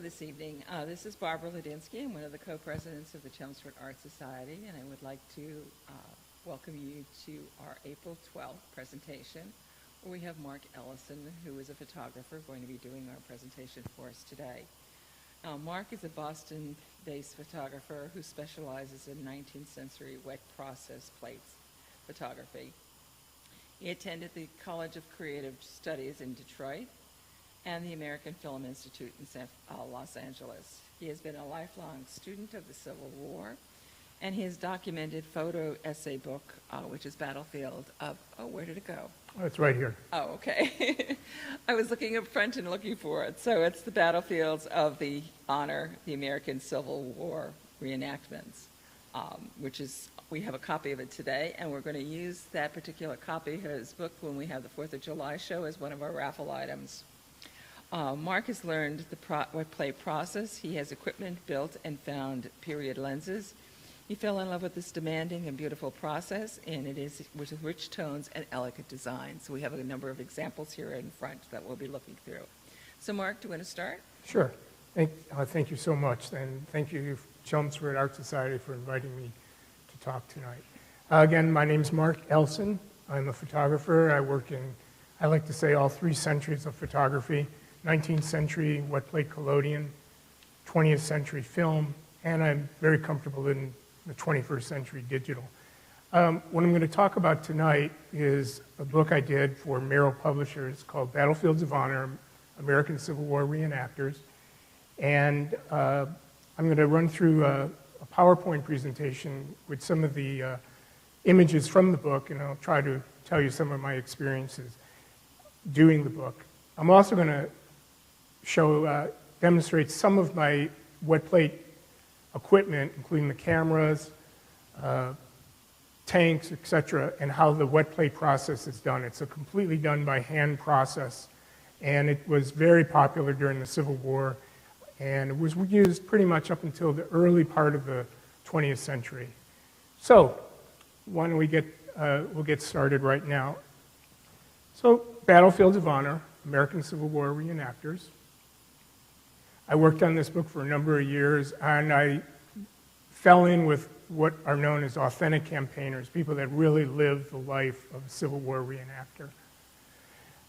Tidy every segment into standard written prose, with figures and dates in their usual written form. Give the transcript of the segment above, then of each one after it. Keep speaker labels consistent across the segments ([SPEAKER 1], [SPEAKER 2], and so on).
[SPEAKER 1] this evening. This is Barbara Ladinsky. I'm one of the co-presidents of the Chelmsford Art Society, and I would like to welcome you to our April 12th presentation, where we have Mark Elson, who is a photographer, going to be doing our presentation for us today. Mark is a Boston-based photographer who specializes in 19th century wet process plates photography. He attended the College of Creative Studies in Detroit and the American Film Institute in Los Angeles. He has been a lifelong student of the Civil War, and his documented photo essay book, which is Battlefield of, oh, where did it go?
[SPEAKER 2] Oh, it's right here.
[SPEAKER 1] Oh, okay. I was looking up front and looking for it. So it's the Battlefields of the Honor, the American Civil War Reenactments, which is, we have a copy of it today, and we're going to use that particular copy of his book when we have the 4th of July show as one of our raffle items. Mark has learned the wet plate process. He has equipment built and found period lenses. He fell in love with this demanding and beautiful process, and it is with rich tones and elegant design. So we have a number of examples here in front that we'll be looking through. So Mark, do you want to start?
[SPEAKER 2] Sure. Thank you so much, and thank you, Chelmsford Art Society, for inviting me to talk tonight. Again, my name's Mark Elson. I'm a photographer. I work in, I like to say, all 3 centuries of photography: 19th century wet plate collodion, 20th century film, and I'm very comfortable in the 21st century digital. What I'm going to talk about tonight is a book I did for Merrill Publishers called Battlefields of Honor, American Civil War Reenactors. And I'm going to run through a PowerPoint presentation with some of the images from the book, and I'll try to tell you some of my experiences doing the book. I'm also going to demonstrate some of my wet plate equipment, including the cameras, tanks, etc., and how the wet plate process is done. It's a completely done by hand process, and it was very popular during the Civil War, and it was used pretty much up until the early part of the 20th century. So, why don't we'll get started right now. So, Battlefields of Honor, American Civil War Reenactors. I worked on this book for a number of years, and I fell in with what are known as authentic campaigners, people that really live the life of a Civil War reenactor.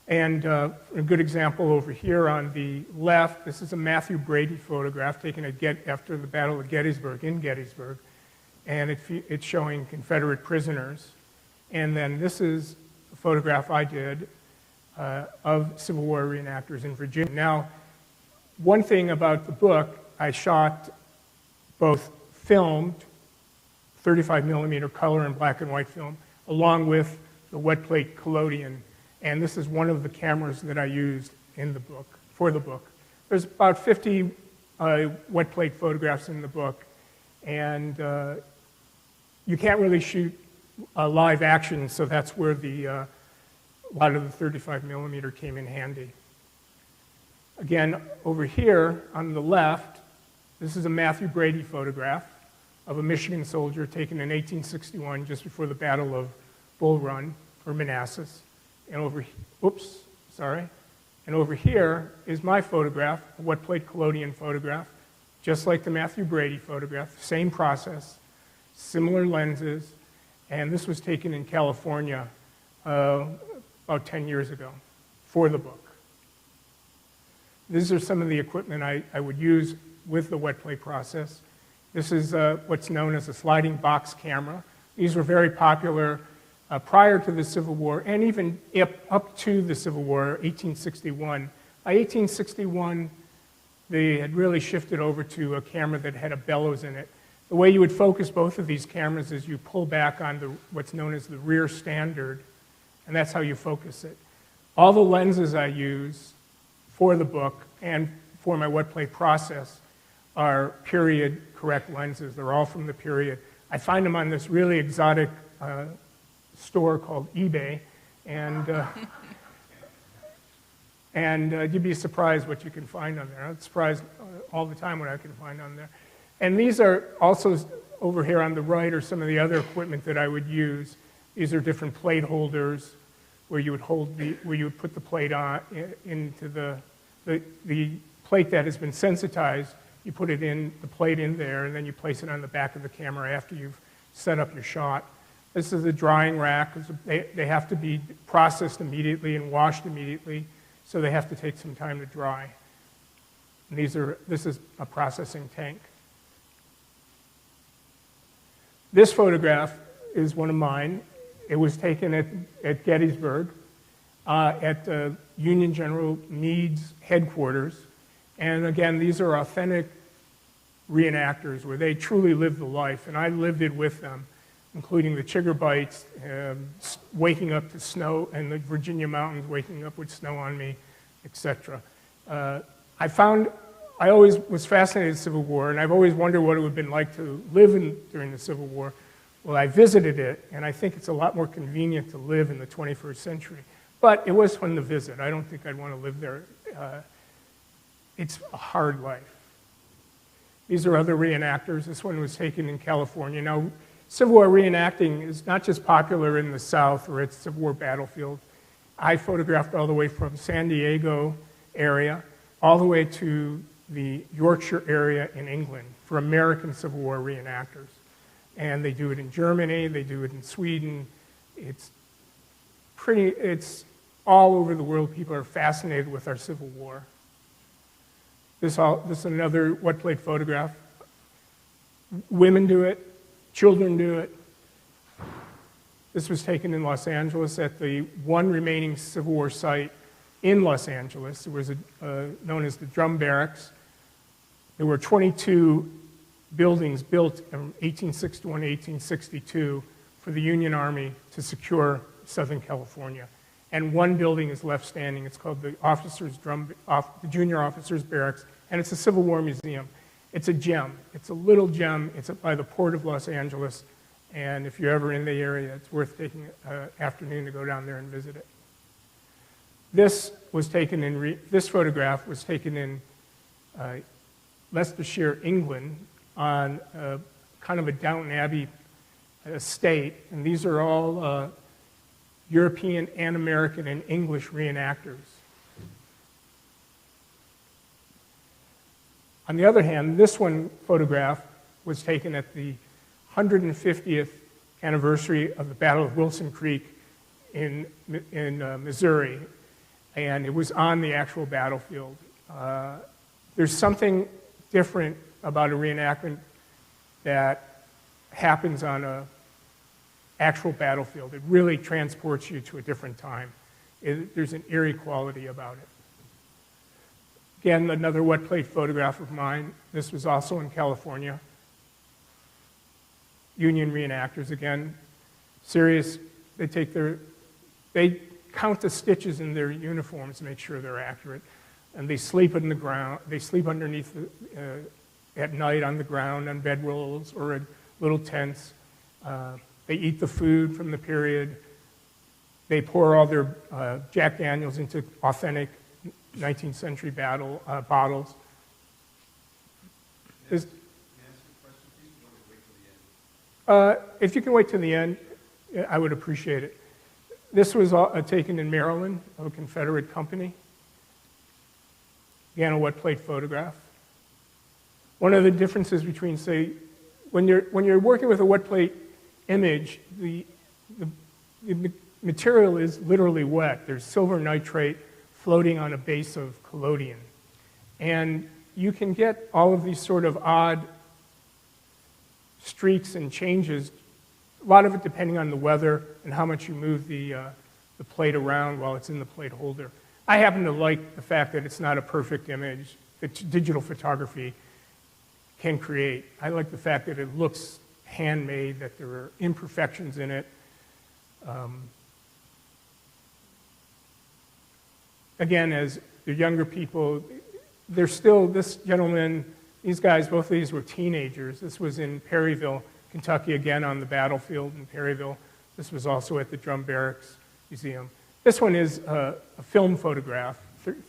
[SPEAKER 2] And a good example over here on the left, this is a Matthew Brady photograph taken after the Battle of Gettysburg, in Gettysburg, and it's showing Confederate prisoners. And then this is a photograph I did of Civil War reenactors in Virginia. Now, one thing about the book, I shot both filmed, 35 millimeter color and black and white film, along with the wet plate collodion. And this is one of the cameras that I used in the book, for the book. There's about 50 wet plate photographs in the book, and you can't really shoot live action, so that's where a lot of the 35 millimeter came in handy. Again, over here on the left, this is a Matthew Brady photograph of a Michigan soldier taken in 1861, just before the Battle of Bull Run, or Manassas. And over here is my photograph, a wet plate collodion photograph, just like the Matthew Brady photograph, same process, similar lenses, and this was taken in California about 10 years ago for the book. These are some of the equipment I would use with the wet plate process. This is what's known as a sliding box camera. These were very popular prior to the Civil War, and even up to the Civil War, 1861. By 1861, they had really shifted over to a camera that had a bellows in it. The way you would focus both of these cameras is you pull back on what's known as the rear standard, and that's how you focus it. All the lenses I use for the book and for my wet plate process are period correct lenses. They're all from the period. I find them on this really exotic store called eBay, and you'd be surprised what you can find on there. I'm surprised all the time what I can find on there. And these are also, over here on the right, are some of the other equipment that I would use. These are different plate holders where you would put the plate on into the plate that has been sensitized, you put it in, the plate in there, and then you place it on the back of the camera after you've set up your shot. This is a drying rack. They have to be processed immediately and washed immediately, so they have to take some time to dry. And this is a processing tank. This photograph is one of mine. It was taken at Gettysburg, at the Union General Meade's headquarters. And again, these are authentic reenactors where they truly live the life, and I lived it with them, including the chigger bites, waking up to snow, and the Virginia mountains waking up with snow on me, etc. I always was fascinated with the Civil War, and I've always wondered what it would have been like to live during the Civil War. Well, I visited it, and I think it's a lot more convenient to live in the 21st century. But it was fun to visit. I don't think I'd want to live there. It's a hard life. These are other reenactors. This one was taken in California. Now, Civil War reenacting is not just popular in the South or at Civil War battlefield. I photographed all the way from San Diego area all the way to the Yorkshire area in England for American Civil War reenactors. And they do it in Germany, they do it in Sweden. It's all over the world. People are fascinated with our Civil War. This is another wet plate photograph. Women do it, children do it. This was taken in Los Angeles at the one remaining Civil War site in Los Angeles. It was known as the Drum Barracks. There were 22 buildings built in 1861 to 1862 for the Union Army to secure Southern California. And one building is left standing. It's called the the Junior Officers Barracks, and it's a Civil War museum. It's a gem. It's a little gem. It's by the Port of Los Angeles, and if you're ever in the area, it's worth taking an afternoon to go down there and visit it. This photograph was taken in Leicestershire, England, on kind of a Downton Abbey estate, and these are all European and American and English reenactors. On the other hand, this one photograph was taken at the 150th anniversary of the Battle of Wilson Creek in Missouri, and it was on the actual battlefield. There's something different about a reenactment that happens on an actual battlefield. It really transports you to a different time. There's an eerie quality about it. Again, another wet plate photograph of mine. This was also in California. Union reenactors, again, serious. They count the stitches in their uniforms to make sure they're accurate. And they sleep on the ground. They sleep underneath at night on the ground, on bedrolls or in little tents. They eat the food from the period. They pour all their Jack Daniels into authentic 19th century bottles. If you can wait till the end, I would appreciate it. This was taken in Maryland of a Confederate company. Again, a wet plate photograph. One of the differences between, say, when you're working with a wet plate image, the material is literally wet. There's silver nitrate floating on a base of collodion. And you can get all of these sort of odd streaks and changes, a lot of it depending on the weather and how much you move the plate around while it's in the plate holder. I happen to like the fact that it's not a perfect image that digital photography can create. I like the fact that it looks handmade, that there are imperfections in it. Again, as the younger people, they're still, this gentleman, these guys, both of these were teenagers. This was in Perryville, Kentucky, again on the battlefield in Perryville. This was also at the Drum Barracks Museum. This one is a film photograph,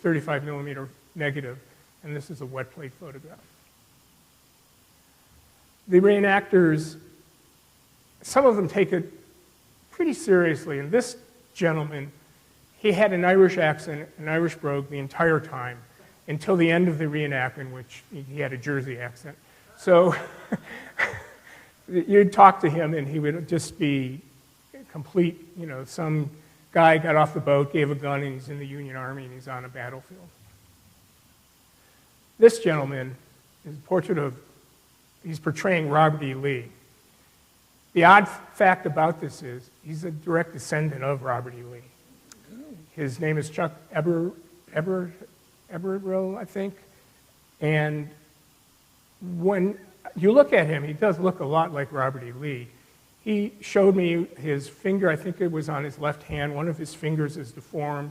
[SPEAKER 2] 35 millimeter negative, and this is a wet plate photograph. The reenactors, some of them take it pretty seriously, and this gentleman, he had an Irish accent, an Irish brogue the entire time. until the end of the reenactment, which he had a Jersey accent. So you'd talk to him, and he would just be complete, some guy got off the boat, gave a gun, and he's in the Union Army, and he's on a battlefield. This gentleman is a portrait of, he's portraying Robert E. Lee. The odd fact about this is he's a direct descendant of Robert E. Lee. His name is Chuck Eberrill, I think. And when you look at him, he does look a lot like Robert E. Lee. He showed me his finger, I think it was on his left hand. One of his fingers is deformed.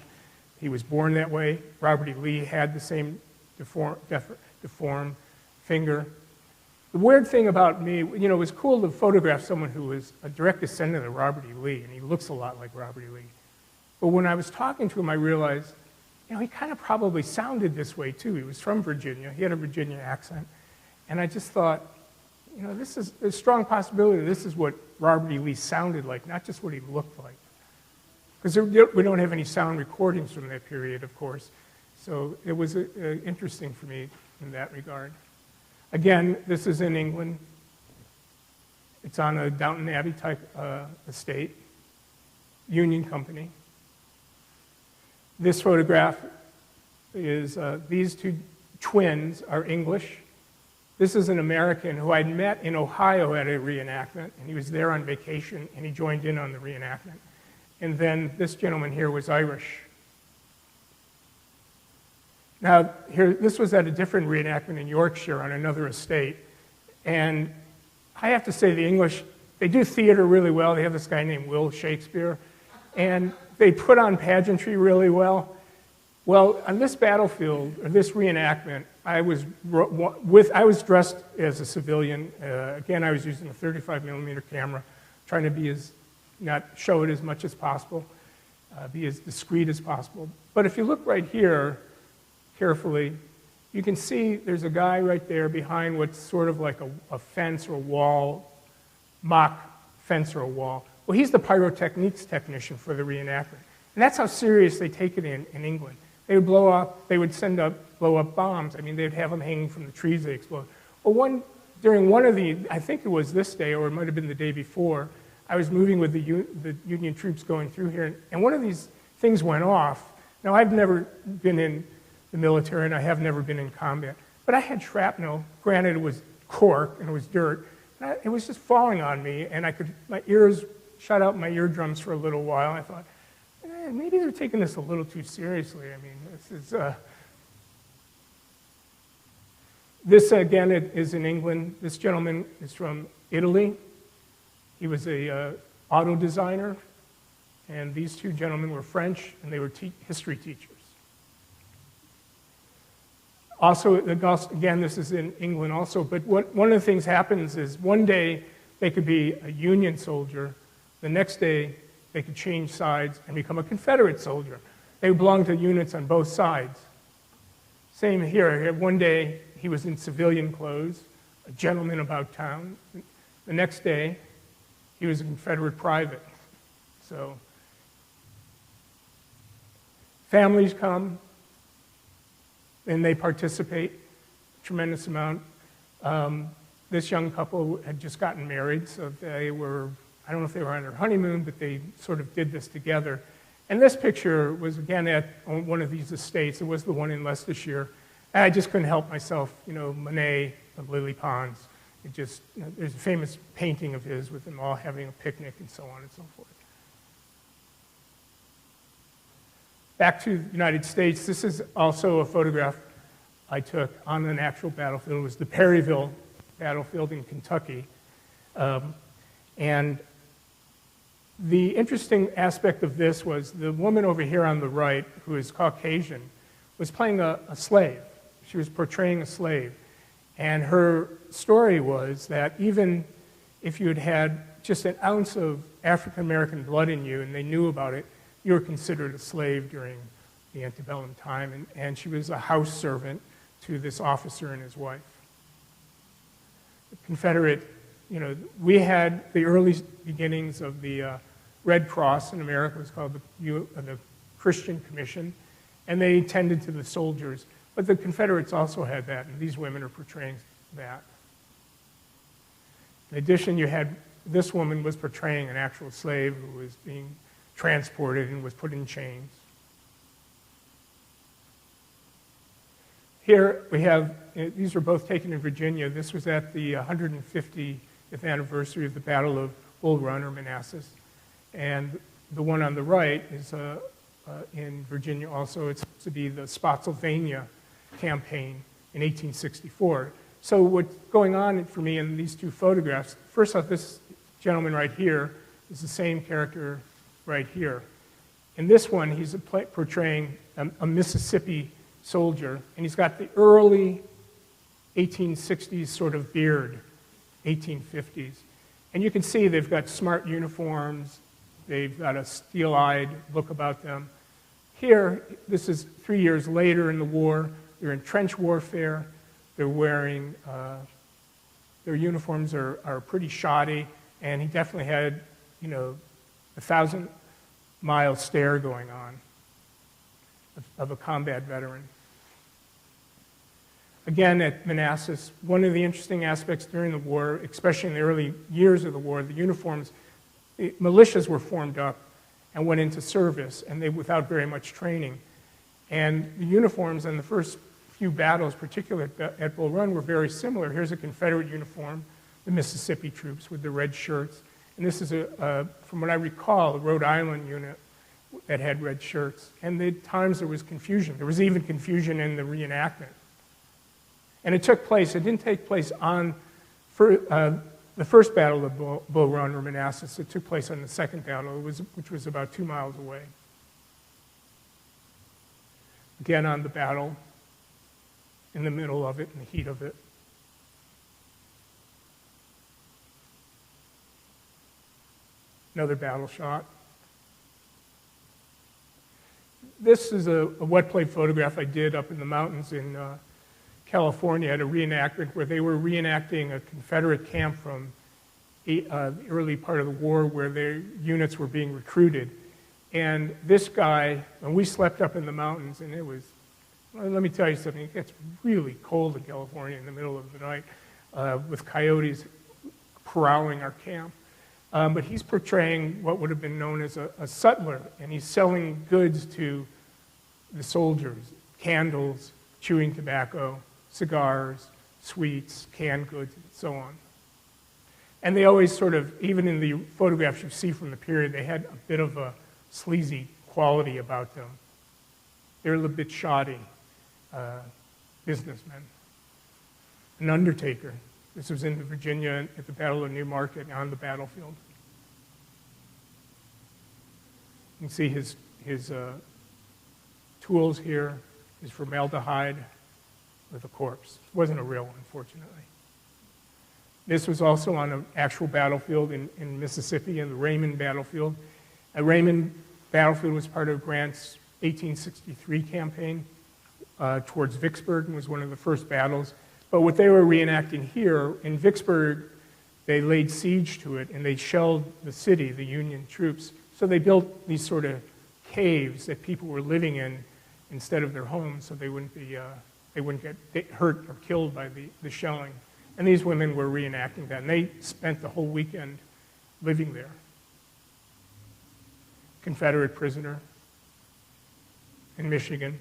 [SPEAKER 2] He was born that way. Robert E. Lee had the same deformed finger. The weird thing about me, it was cool to photograph someone who was a direct descendant of Robert E. Lee, and he looks a lot like Robert E. Lee. But when I was talking to him, I realized, he kind of probably sounded this way too. He was from Virginia. He had a Virginia accent. And I just thought, this is a strong possibility this is what Robert E. Lee sounded like, not just what he looked like. Because we don't have any sound recordings from that period, of course. So it was interesting for me in that regard. Again, this is in England. It's on a Downton Abbey type estate, Union Company. This photograph is, these two twins are English. This is an American who I'd met in Ohio at a reenactment, and he was there on vacation, and he joined in on the reenactment. And then this gentleman here was Irish. Now, this was at a different reenactment in Yorkshire on another estate, and I have to say the English, they do theater really well. They have this guy named Will Shakespeare, and they put on pageantry really well. Well, on this battlefield, or this reenactment, I was dressed as a civilian. Again, I was using a 35mm camera, trying to not show it as much as possible, be as discreet as possible. But if you look right here carefully, you can see there's a guy right there behind what's sort of like a fence or a wall, mock fence or a wall. Well, he's the pyrotechnics technician for the reenactment. And that's how serious they take it in England. They would blow up bombs. I mean, they'd have them hanging from the trees, they explode. Well, during one of the, I think it was this day, or it might have been the day before, I was moving with the Union troops going through here, and one of these things went off. Now, I've never been in the military, and I have never been in combat, but I had shrapnel. Granted, it was cork, and it was dirt. And it was just falling on me, and my ears shut out my eardrums for a little while. I thought, maybe they're taking this a little too seriously. I mean, this again is in England. This gentleman is from Italy. He was a auto designer, and these two gentlemen were French, and they were history teachers. Also, again, this is in England also, but one of the things happens is one day they could be a Union soldier, the next day they could change sides and become a Confederate soldier. They belonged to units on both sides. Same here. One day he was in civilian clothes, a gentleman about town. The next day he was a Confederate private. So families come and they participate a tremendous amount. This young couple had just gotten married, so they were, I don't know if they were on their honeymoon, but they sort of did this together. And this picture was, again, at one of these estates. It was the one in Leicestershire. And I just couldn't help myself, Monet of Lily Ponds. There's a famous painting of his with them all having a picnic and so on and so forth. Back to the United States, this is also a photograph I took on an actual battlefield. It was the Perryville battlefield in Kentucky. And the interesting aspect of this was the woman over here on the right, who is Caucasian, was playing a slave. She was portraying a slave. And her story was that even if you had had just an ounce of African-American blood in you and they knew about it, you were considered a slave during the antebellum time. And she was a house servant to this officer and his wife. The Confederate, we had the early beginnings of the Red Cross in America. It was called the Christian Commission, and they tended to the soldiers. But the Confederates also had that, and these women are portraying that. In addition, you had this woman was portraying an actual slave who was being transported and was put in chains. Here we have, these were both taken in Virginia. This was at the 150th anniversary of the Battle of Bull Run, or Manassas. And the one on the right is in Virginia also. It's supposed to be the Spotsylvania campaign in 1864. So what's going on for me in these two photographs, first off, this gentleman right here is the same character right here. In this one, he's portraying a Mississippi soldier, and he's got the early 1860s sort of beard, 1850s. And you can see they've got smart uniforms, they've got a steel-eyed look about them. Here, this is 3 years later in the war, they're in trench warfare, they're wearing, their uniforms are pretty shoddy, and he definitely had, you know, a 1,000-mile stare going on of a combat veteran. Again, at Manassas, one of the interesting aspects during the war, especially in the early years of the war, the uniforms, militias were formed up and went into service, and they without very much training. And the uniforms in the first few battles, particularly at Bull Run, were very similar. Here's a Confederate uniform, the Mississippi troops with the red shirts. And this is, from what I recall, a Rhode Island unit that had red shirts. And at times there was confusion. There was even confusion in the reenactment. And it took place, it didn't take place on the first battle of Bull Run or Manassas. It took place on the second battle, which was about 2 miles away. Again, on the battle, in the middle of it, in the heat of it. Another battle shot. This is a wet plate photograph I did up in the mountains in California at a reenactment where they were reenacting a Confederate camp from the early part of the war where their units were being recruited. And this guy, and we slept up in the mountains, and it was, well, let me tell you something, it gets really cold in California in the middle of the night with coyotes prowling our camp. But he's portraying what would have been known as a sutler, and he's selling goods to the soldiers, candles, chewing tobacco, cigars, sweets, canned goods, and so on. And they always sort of, even in the photographs you see from the period, they had a bit of a sleazy quality about them. They're a little bit shoddy businessmen. An undertaker. This was in Virginia at the Battle of New Market on the battlefield. You can see his tools here, his formaldehyde with a corpse. It wasn't a real one, unfortunately. This was also on an actual battlefield in Mississippi, in the Raymond battlefield. The Raymond battlefield was part of Grant's 1863 campaign towards Vicksburg, and was one of the first battles. But what they were reenacting here, in Vicksburg, they laid siege to it, and they shelled the city, the Union troops. So they built these sort of caves that people were living in instead of their homes, so they wouldn't get hurt or killed by the shelling. And these women were reenacting that, and they spent the whole weekend living there. Confederate prisoner in Michigan.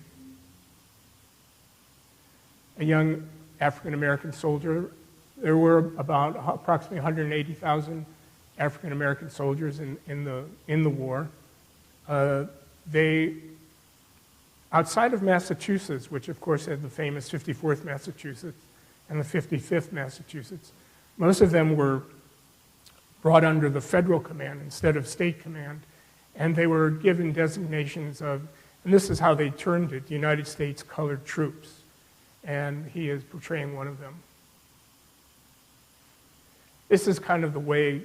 [SPEAKER 2] A young African-American soldier. There were about approximately 180,000 African-American soldiers in the war. They, outside of Massachusetts, which of course had the famous 54th Massachusetts and the 55th Massachusetts, most of them were brought under the federal command instead of state command, and they were given designations of, and this is how they termed it, the United States Colored Troops. And he is portraying one of them. This is kind of the way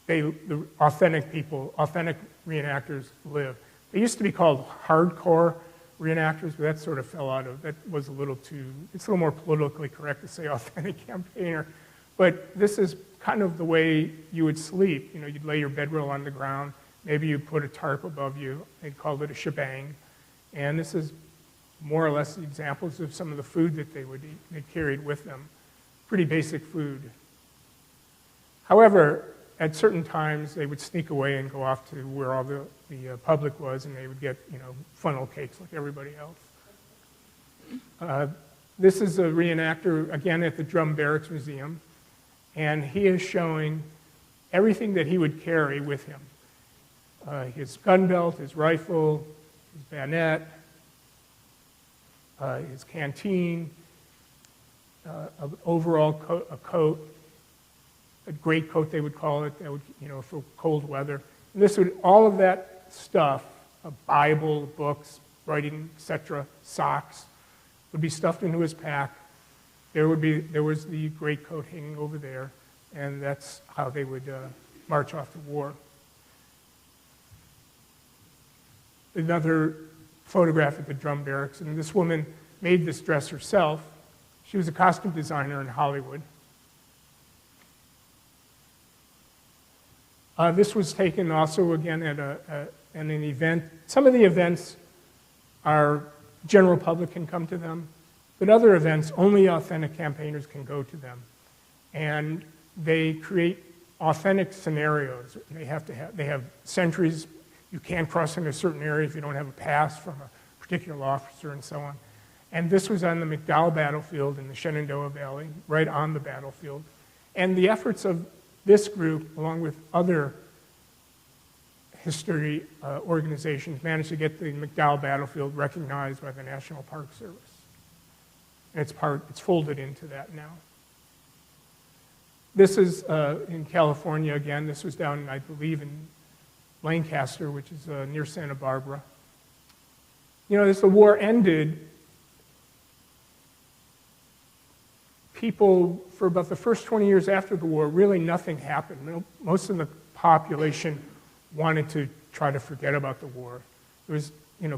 [SPEAKER 2] the authentic people, authentic reenactors live. They used to be called hardcore reenactors, but that sort of fell out of, that was a little too, it's a little more politically correct to say authentic campaigner. But this is kind of the way you would sleep. You know, you'd lay your bedroll on the ground, maybe you put a tarp above you, they called it a shebang. And this is more or less examples of some of the food that they would eat, they carried with them. Pretty basic food. However, at certain times, they would sneak away and go off to where all the public was, and they would get, funnel cakes like everybody else. This is a reenactor, again, at the Drum Barracks Museum, and he is showing everything that he would carry with him. His gun belt, his rifle, his bayonet, his canteen, a coat, a great coat they would call it, that would, for cold weather. And this would, all of that stuff, a Bible, books, writing, etc., socks, would be stuffed into his pack. There was the great coat hanging over there, and that's how they would march off to war. Another photograph at the Drum Barracks, and this woman made this dress herself. She was a costume designer in Hollywood. This was taken also, again, at an event. Some of the events are general public can come to them, but other events, only authentic campaigners can go to them. And they create authentic scenarios. They have sentries. You can't cross into a certain area if you don't have a pass from a particular officer and so on. And this was on the McDowell battlefield in the Shenandoah Valley, right on the battlefield. And the efforts of this group, along with other history organizations, managed to get the McDowell battlefield recognized by the National Park Service. And it's folded into that now. This is in California again. This was down, I believe, in Lancaster, which is near Santa Barbara. As the war ended, people, for about the first 20 years after the war, really nothing happened. Most of the population wanted to try to forget about the war. There was,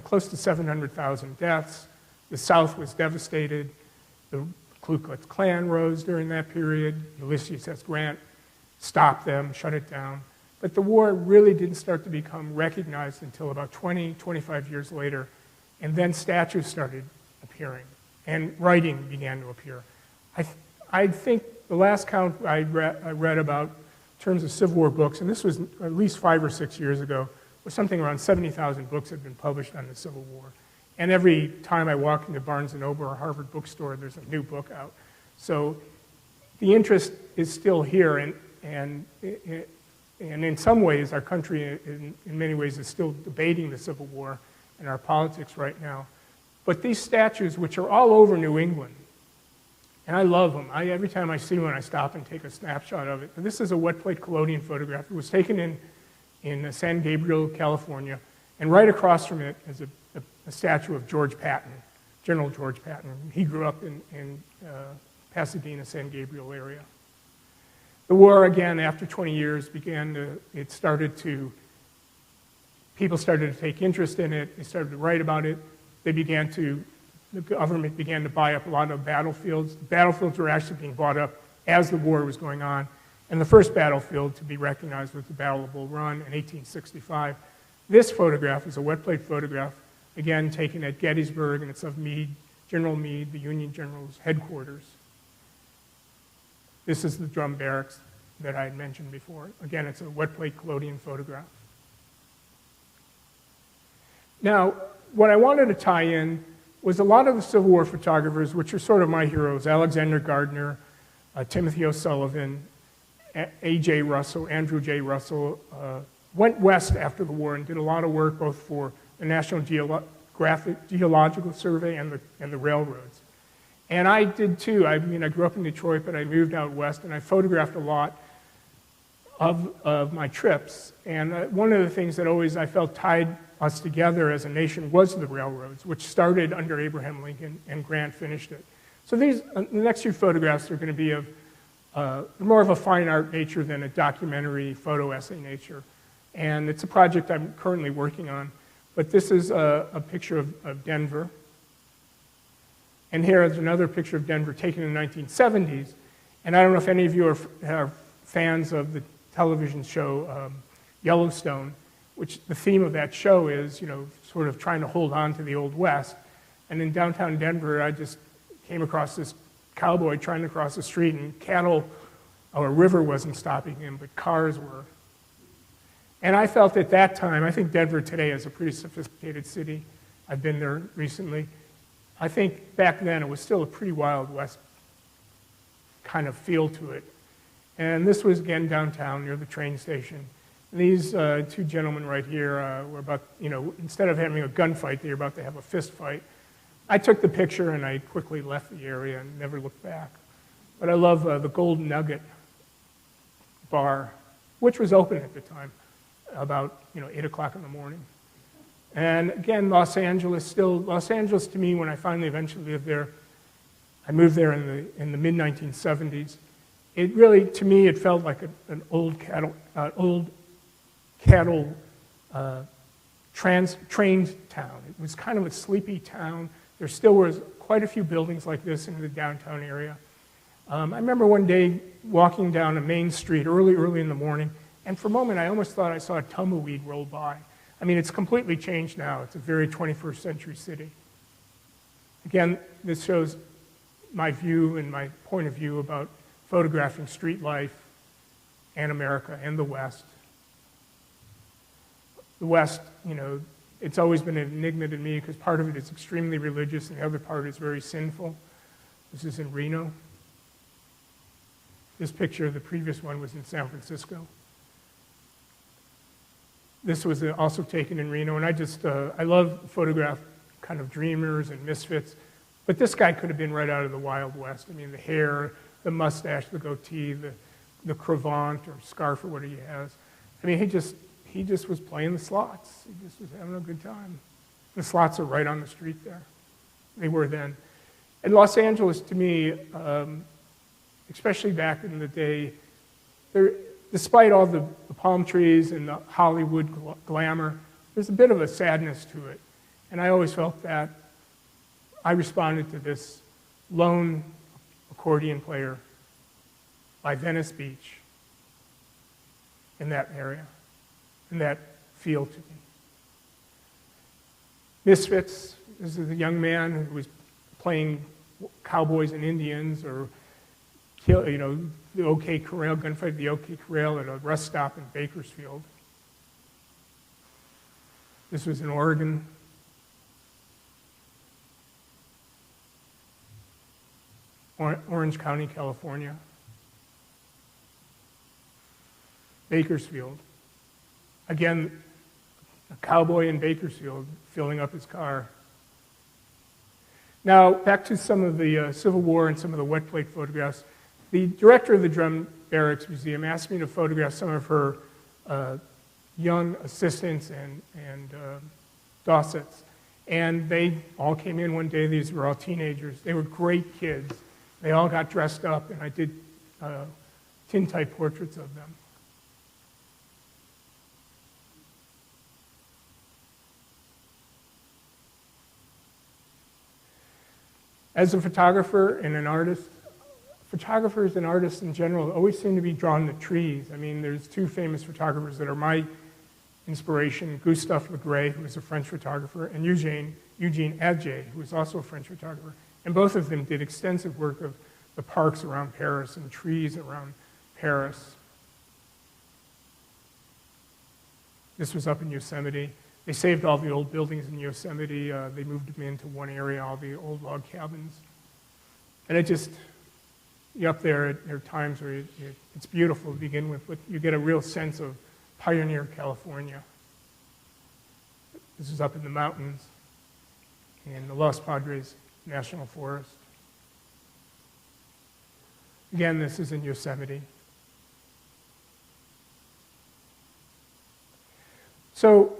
[SPEAKER 2] close to 700,000 deaths. The South was devastated. The Ku Klux Klan rose during that period. Ulysses S. Grant stopped them, shut it down. But the war really didn't start to become recognized until about 20, 25 years later, and then statues started appearing, and writing began to appear. I think the last count I read about in terms of Civil War books, and this was at least 5 or 6 years ago, was something around 70,000 books had been published on the Civil War. And every time I walk into Barnes & Noble or Harvard Bookstore, there's a new book out. So the interest is still here, and in some ways, our country, in many ways, is still debating the Civil War and our politics right now. But these statues, which are all over New England, and I love them. Every time I see one, I stop and take a snapshot of it. And this is a wet plate collodion photograph. It was taken in San Gabriel, California, and right across from it is a statue of George Patton, General George Patton. He grew up in Pasadena, San Gabriel area. The war, again, after 20 years, people started to take interest in it. They started to write about it. The government began to buy up a lot of battlefields. The battlefields were actually being bought up as the war was going on. And the first battlefield to be recognized was the Battle of Bull Run in 1865. This photograph is a wet plate photograph, again, taken at Gettysburg, and it's of Meade, General Meade, the Union General's headquarters. This is the Drum Barracks that I had mentioned before. Again, it's a wet plate collodion photograph. Now, what I wanted to tie in was a lot of the Civil War photographers, which are sort of my heroes, Alexander Gardner, Timothy O'Sullivan, A.J. Russell, Andrew J. Russell, went west after the war and did a lot of work both for the National Geological Survey and the railroads. And I did too. I grew up in Detroit, but I moved out west, and I photographed a lot of my trips. And one of the things that always I felt tied us together as a nation was the railroads, which started under Abraham Lincoln, and Grant finished it. So the next few photographs are going to be of more of a fine art nature than a documentary photo essay nature. And it's a project I'm currently working on. But this is a picture of Denver. And here is another picture of Denver taken in the 1970s. And I don't know if any of you are fans of the television show Yellowstone, which the theme of that show is, sort of trying to hold on to the Old West. And in downtown Denver, I just came across this cowboy trying to cross the street, and cattle, or a river wasn't stopping him, but cars were. And I felt at that time, I think Denver today is a pretty sophisticated city. I've been there recently. I think back then it was still a pretty Wild West kind of feel to it. And this was, again, downtown near the train station. And these two gentlemen right here were about, instead of having a gunfight, they were about to have a fist fight. I took the picture and I quickly left the area and never looked back. But I love the Golden Nugget bar, which was open at the time, about 8 o'clock in the morning. And again, Los Angeles to me, when I finally eventually lived there, I moved there in the mid-1970s. It really, to me, it felt like an old cattle trained town. It was kind of a sleepy town. There still was quite a few buildings like this in the downtown area. I remember one day walking down a main street early in the morning, and for a moment I almost thought I saw a tumbleweed roll by. I mean, it's completely changed now. It's a very 21st century city. Again, this shows my view and my point of view about photographing street life and America and the West. The West, it's always been an enigma to me because part of it is extremely religious and the other part is very sinful. This is in Reno. This picture, the previous one, was in San Francisco. This was also taken in Reno, and I love photograph kind of dreamers and misfits, but this guy could have been right out of the Wild West. I mean, the hair, the mustache, the goatee, the cravat or scarf or whatever he has. I mean, he just was playing the slots. He just was having a good time. The slots are right on the street there. They were then. And Los Angeles, to me, especially back in the day, despite all the palm trees and the Hollywood glamour, there's a bit of a sadness to it. And I always felt that I responded to this lone accordion player by Venice Beach in that area, in that feel to me. Misfits, this is a young man who was playing cowboys and Indians, or the OK Corral, gunfight at the OK Corral at a rest stop in Bakersfield. This was in Oregon. Orange County, California. Bakersfield. Again, a cowboy in Bakersfield filling up his car. Now, back to some of the Civil War and some of the wet plate photographs. The director of the Drum Barracks Museum asked me to photograph some of her young assistants and Dossets. And they all came in one day. These were all teenagers. They were great kids. They all got dressed up, and I did tintype portraits of them. As a photographer and an artist, photographers and artists in general always seem to be drawn to trees. I mean, there's two famous photographers that are my inspiration, Gustave Le Gray, who was a French photographer, and Eugene Adjé, who was also a French photographer. And both of them did extensive work of the parks around Paris and trees around Paris. This was up in Yosemite. They saved all the old buildings in Yosemite. They moved them into one area, all the old log cabins. And you're up there are times where it's beautiful to begin with, but you get a real sense of pioneer California. This is up in the mountains in the Los Padres National Forest. Again, this is in Yosemite. So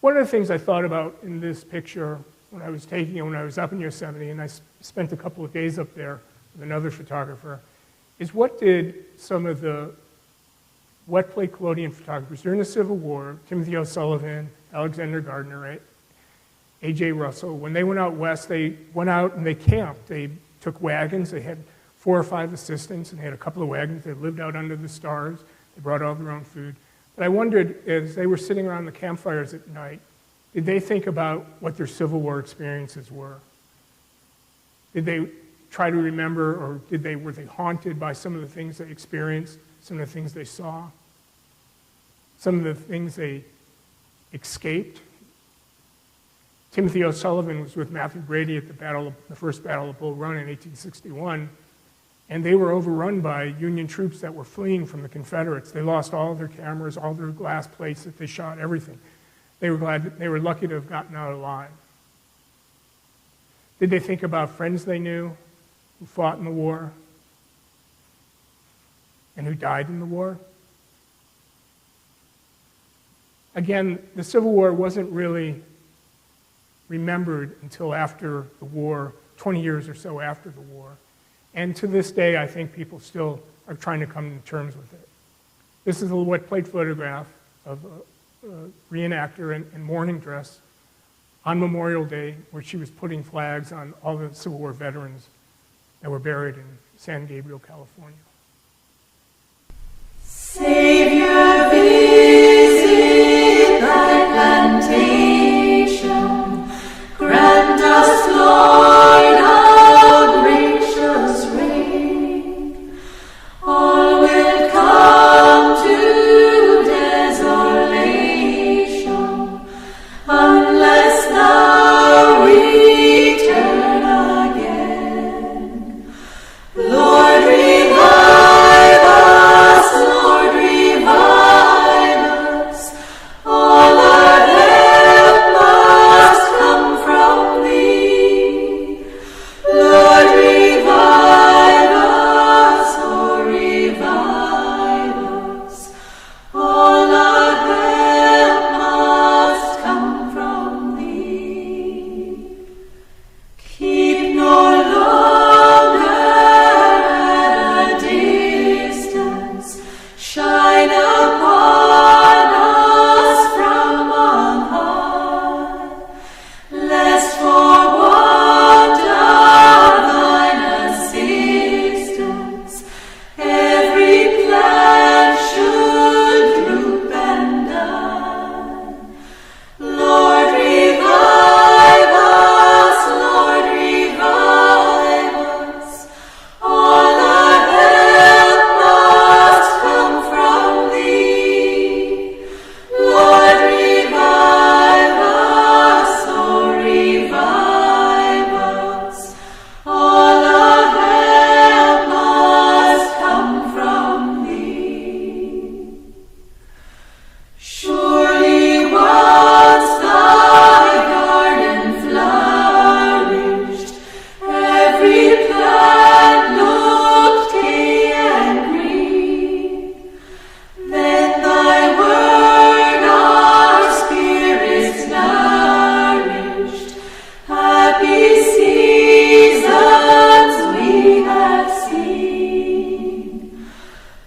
[SPEAKER 2] one of the things I thought about in this picture when I was taking it, when I was up in Yosemite, and I spent a couple of days up there with another photographer, is what did some of the wet plate collodion photographers during the Civil War, Timothy O'Sullivan, Alexander Gardner, A.J. Russell, when they went out west, they went out and they camped. They took wagons. They had 4 or 5 assistants, and they had a couple of wagons. They lived out under the stars. They brought all their own food. But I wondered, as they were sitting around the campfires at night, Did they think about what their Civil War experiences were? Did they try to remember, or were they haunted by some of the things they experienced, some of the things they saw, some of the things they escaped? Timothy O'Sullivan was with Matthew Brady at the First Battle of Bull Run in 1861, and they were overrun by Union troops that were fleeing from the Confederates. They lost all their cameras, all their glass plates that they shot, everything. They were lucky to have gotten out alive. Did they think about friends they knew who fought in the war and who died in the war? Again, the Civil War wasn't really remembered until after the war, 20 years or so after the war. And to this day, I think people still are trying to come to terms with it. This is a wet plate photograph of a reenactor in mourning dress on Memorial Day, where she was putting flags on all the Civil War veterans that were buried in San Gabriel, California.
[SPEAKER 3] Savior, visit thy plantation. Grant us, Lord, a gracious rain. All will come to desolation unless thou return again. Lord, revive us, Lord, revive us. All our help must come from thee. Lord, revive us, oh, revive us. All our help must come from thee. Keep no longer at a distance. Shine upon us from on high, lest for want of thine assistance every plan should droop and die. Lord, revive us, Lord, revive us. All our help must come from thee. Lord, revive us, oh, revive us. All our help must come from thee. Surely once thy garden flourished, every plant looked gay and green. Then thy word our spirits nourished. Happy seasons we have seen.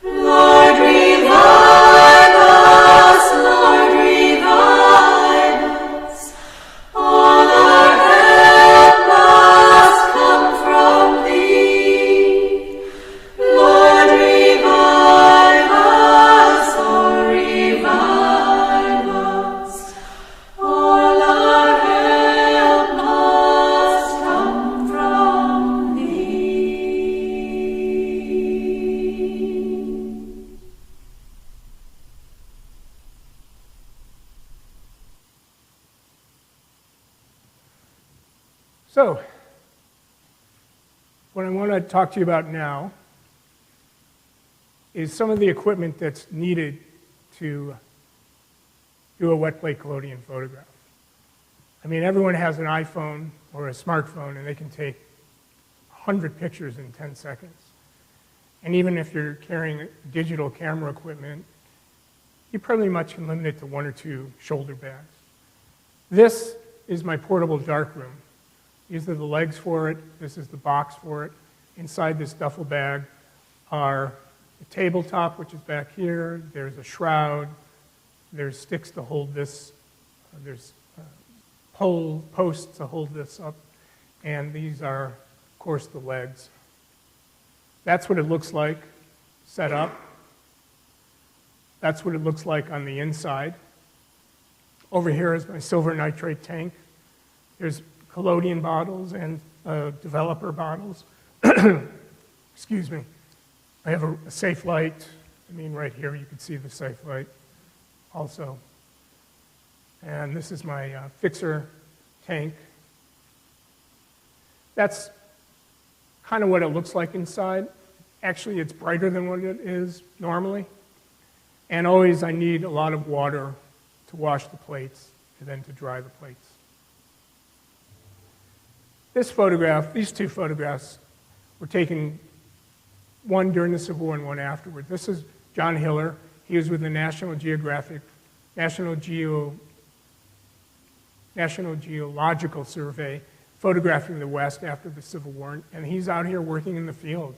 [SPEAKER 3] Lord, revive us, Lord, revive us. All our help must come from thee. Lord, revive us, oh, revive us. All our help must come from thee.
[SPEAKER 2] So, what I want to talk to you about now is some of the equipment that's needed to do a wet plate collodion photograph. I mean, everyone has an iPhone or a smartphone, and they can take 100 pictures in 10 seconds. And even if you're carrying digital camera equipment, you pretty much can limit it to 1 or 2 shoulder bags. This is my portable darkroom. These are the legs for it. This is the box for it. Inside this duffel bag are the tabletop, which is back here. There's a shroud. There's sticks to hold this. There's posts to hold this up. And these are, of course, the legs. That's what it looks like set up. That's what it looks like on the inside. Over here is my silver nitrate tank. There's collodion bottles and developer bottles. Excuse me. I have a safe light. I mean, right here you can see the safe light also. And this is my fixer tank. That's kind of what it looks like inside. Actually, it's brighter than what it is normally. And always I need a lot of water to wash the plates and then to dry the plates. This photograph, these two photographs were taken, one during the Civil War and one afterward. This is John Hiller. He was with the National Geological Survey, photographing the West after the Civil War, and he's out here working in the field.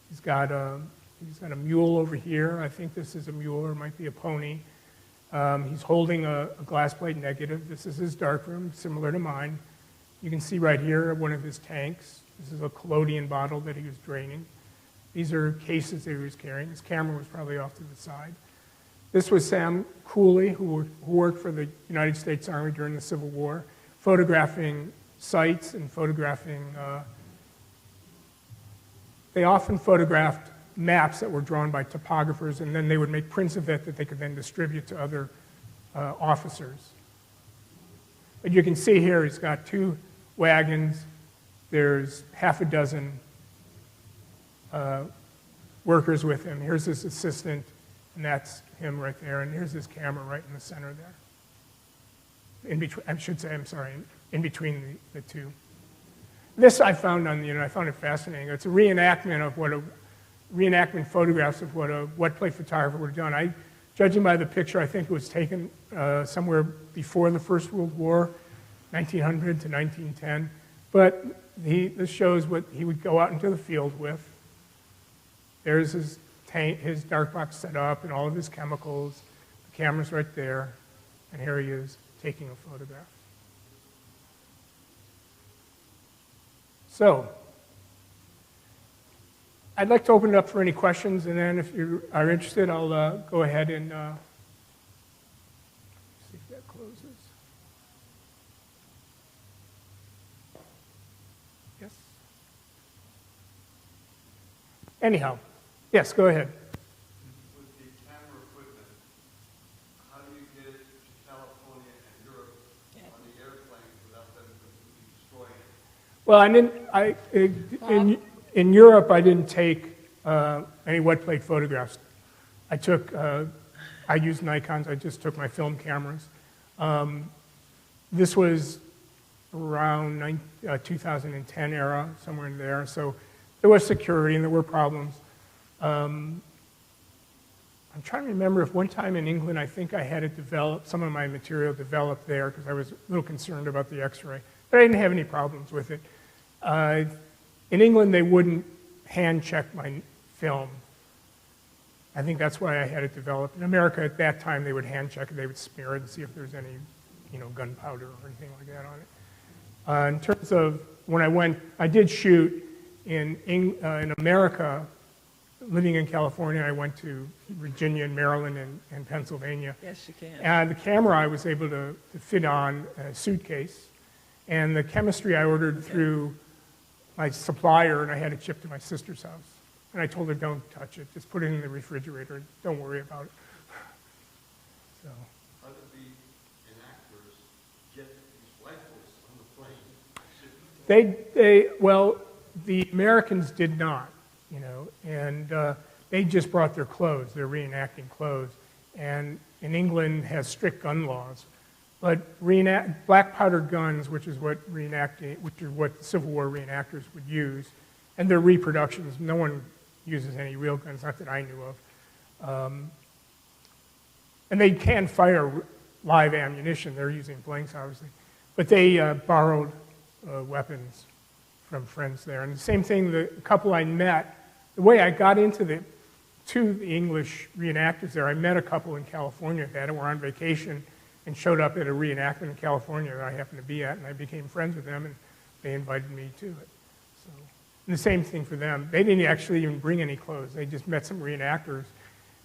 [SPEAKER 2] He's got a mule over here. I think this is a mule or it might be a pony. He's holding a glass plate negative. This is his darkroom, similar to mine. You can see right here one of his tanks. This is a collodion bottle that he was draining. These are cases that he was carrying. His camera was probably off to the side. This was Sam Cooley, who worked for the United States Army during the Civil War, photographing sites and photographing. They often photographed maps that were drawn by topographers, and then they would make prints of it that they could then distribute to other officers. But you can see here he's got 2 wagons. There's half a dozen workers with him. Here's his assistant, and that's him right there. And here's his camera right in the center there. In between, in between the two. This I found on the internet. I found it fascinating. It's a reenactment of reenactment photographs of what a wet plate photographer would have done. Judging by the picture, I think it was taken somewhere before the First World War, 1900 to 1910. But this shows what he would go out into the field with. There's his tank, his dark box set up, and all of his chemicals. The camera's right there, and here he is taking a photograph. So, I'd like to open it up for any questions, and then if you are interested, I'll go ahead and see if that closes. Yes? Anyhow, yes, go ahead.
[SPEAKER 4] With the camera equipment, how do you get it to California and Europe on the airplanes without them completely destroying it?
[SPEAKER 2] Well, in Europe, I didn't take any wet plate photographs. I used Nikons. I just took my film cameras. This was around 2010 era, somewhere in there. So there was security and there were problems. I'm trying to remember if one time in England, I think I had it developed, some of my material developed there because I was a little concerned about the X-ray. But I didn't have any problems with it. In England, they wouldn't hand check my film. I think that's why I had it developed. In America, at that time, they would hand check it. They would smear it and see if there's any, gunpowder or anything like that on it. In terms of when I did shoot in America. Living in California, I went to Virginia and Maryland and Pennsylvania.
[SPEAKER 1] Yes, you can.
[SPEAKER 2] And the camera I was able to fit on a suitcase. And the chemistry I ordered through my supplier, and I had it shipped to my sister's house. And I told her, don't touch it. Just put it in the refrigerator. Don't worry about it. So.
[SPEAKER 4] How did the enactors get these rifles on the plane?
[SPEAKER 2] Well, the Americans did not, and they just brought their clothes, their reenacting clothes. And in England has strict gun laws. But black powder guns, which is what the Civil War reenactors would use, and their reproductions. No one uses any real guns, not that I knew of. And they can fire live ammunition. They're using blanks, obviously. But they borrowed weapons from friends there. And the same thing, the couple I met, the way I got into the English reenactors there, I met a couple in California that were on vacation and showed up at a reenactment in California that I happened to be at, and I became friends with them, and they invited me to it. So, and the same thing for them. They didn't actually even bring any clothes. They just met some reenactors,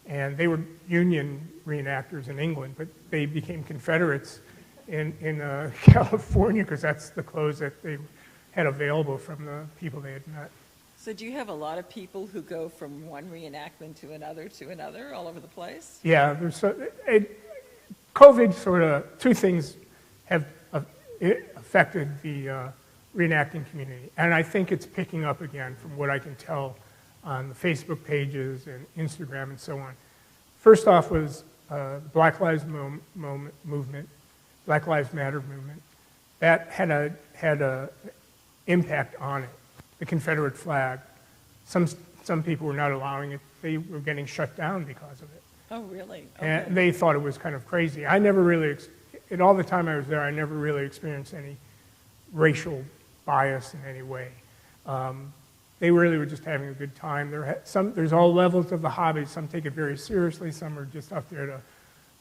[SPEAKER 2] and they were Union reenactors in England, but they became Confederates in California, because that's the clothes that they had available from the people they had met.
[SPEAKER 1] So do you have a lot of people who go from one reenactment to another all over the place?
[SPEAKER 2] Yeah, COVID sort of, two things have affected the reenacting community. And I think it's picking up again from what I can tell on the Facebook pages and Instagram and so on. First off was the Black Lives movement, Black Lives Matter movement. That had a impact on it. The Confederate flag. Some people were not allowing it. They were getting shut down because of it.
[SPEAKER 1] Oh, really? Okay.
[SPEAKER 2] And they thought it was kind of crazy. I never really, in all the time I was there, I never really experienced any racial bias in any way. They really were just having a good time. There's all levels of the hobby. Some take it very seriously. Some are just up there to